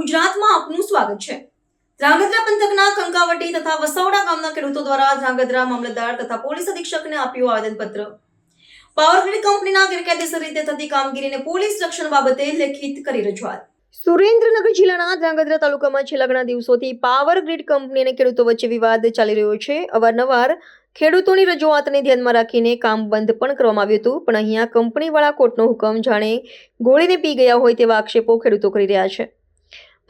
ગુજરાતમાં આપનું સ્વાગત છે। ધ્રાંગધ્રા પંથકના કંકાવટી તથા વસાવડા ગામના ખેડૂતો દ્વારા ધ્રાંગધ્રા મામલતદાર તથા પોલીસ અધિક્ષકને આપ્યું આવેદનપત્ર। પાવર ગ્રીડ કંપનીના ગેરકાયદેસર રીતે થતી કામગીરીને પોલીસ રક્ષણ બાબતે લેખિત કરી રજૂઆત। સુરેન્દ્રનગર જિલ્લાના ધ્રાંગધ્રા તાલુકામાં છેલ્લા ઘણા દિવસોથી પાવર ગ્રીડ કંપની અને ખેડૂતો વચ્ચે વિવાદ ચાલી રહ્યો છે। અવારનવાર ખેડૂતોની રજૂઆતને ધ્યાનમાં રાખીને કામ બંધ પણ કરવામાં આવ્યું હતું, પણ અહીંયા કંપનીવાળા કોર્ટનો હુકમ જાણે ગોળીને પી ગયા હોય તેવા આક્ષેપો ખેડૂતો કરી રહ્યા છે।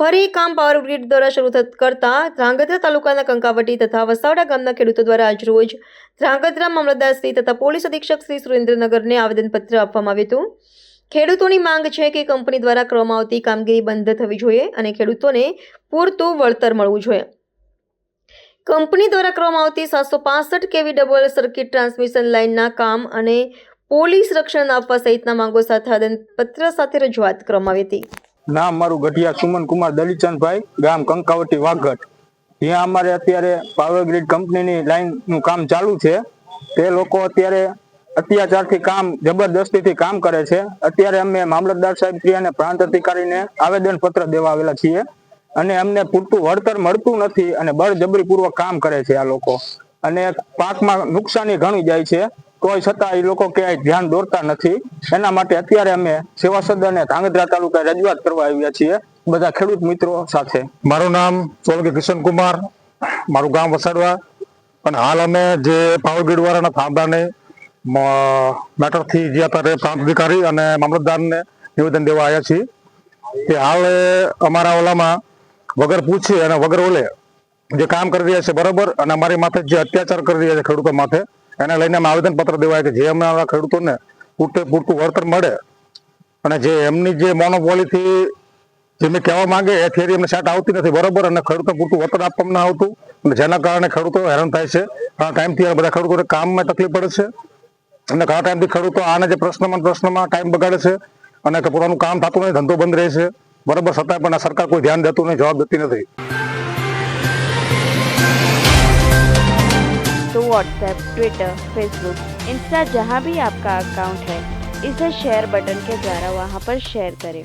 ફરી કામ પાવર ગ્રીડ દ્વારા શરૂ કરતા ધ્રાંગધ્રા તાલુકાના કંકાવટી તથા વસાવડા ગામના ખેડૂતો દ્વારા આજરોજ ધ્રાંગધ્રા મામલતદાર શ્રી તથા પોલીસ અધિક્ષક શ્રી સુરેન્દ્રનગરને આવેદનપત્ર આપવામાં આવ્યું હતું। ખેડૂતોની માંગ છે કે કંપની દ્વારા કરવામાં આવતી કામગીરી બંધ થવી જોઈએ અને ખેડૂતોને પૂરતું વળતર મળવું જોઈએ। કંપની દ્વારા કરવામાં આવતી 765 કેવી ડબલ સર્કિટ ટ્રાન્સમિશન લાઇનના કામ અને પોલીસ રક્ષણ આપવા સહિતના માંગો સાથે આવેદનપત્ર સાથે રજૂઆત કરવામાં આવી હતી। નામ મારું ગઢિયા સુમન કુમાર દલીચંદભાઈ, ગામ કંકાવટી વાઘગઢ। ત્યાં અમારે અત્યારે પાવર ગ્રીડ કંપનીની લાઈનનું કામ ચાલુ છે। તે લોકો અત્યારે અત્યાચારથી કામ જબરદસ્તીથી કામ કરે છે। અત્યારે અમે મામલતદાર સાહેબ શ્રી અને પ્રાંત અધિકારીને આવેદનપત્ર દેવા આવેલા છીએ અને અમને પૂરતું વળતર મળતું નથી અને બળજબરીપૂર્વક કામ કરે છે આ લોકો અને પાકમાં નુકસાની ઘણી જાય છે, તોય છતાં એ લોકો ક્યાંય ધ્યાન દોરતા નથી। એના માટે અત્યારે અમે સેવા સદન અને ધ્રાંગધ્રા તાલુકા રજૂઆત કરવા આવ્યા છીએ બધા ખેડૂત મિત્રો સાથે। મારું નામ સોલંકી કિશન કુમાર, મારું ગામ વસાડવા અને હાલ અમે જે પાવર ગ્રીડ વાળાના થાંભાને મેટરથી જે અત્યારે પ્રાંત અધિકારી અને મામલતદારને નિવેદન દેવા આવ્યા છીએ કે હાલ અમારા ઓલામાં વગર પૂછે અને વગર ઓલે જે કામ કરી રહ્યા છે બરાબર, અને અમારી માથે જે અત્યાચાર કરી રહ્યા છે ખેડૂતો માથે, એને લઈને અમે આવેદનપત્ર દેવાય કે જે અમારા ખેડૂતોને પૂરતું વળતર મળે અને જે એમની જે મોનોપોલીથી જે મેં કહેવા માંગે એ થિયરી અમને સેટ આવતી નથી બરાબર, અને ખેડૂતોને પૂરતું વળતર આપવામાં આવતું અને જેના કારણે ખેડૂતો હેરાન થાય છે। ઘણા ટાઈમથી બધા ખેડૂતોને કામમાં તકલીફ પડે છે અને ઘણા ટાઈમથી ખેડૂતો આના જે પ્રશ્નમાં ટાઈમ બગાડે છે અને પોતાનું કામ થતું નથી, ધંધો બંધ રહે છે બરાબર, છતાં પણ સરકાર કોઈ ધ્યાન દેતું નહીં, જવાબ દેતી નથી। तो व्हाट्सएप, ट्विटर, फेसबुक, इंस्टा जहाँ भी आपका अकाउंट है, इसे शेयर बटन के द्वारा वहाँ पर शेयर करें।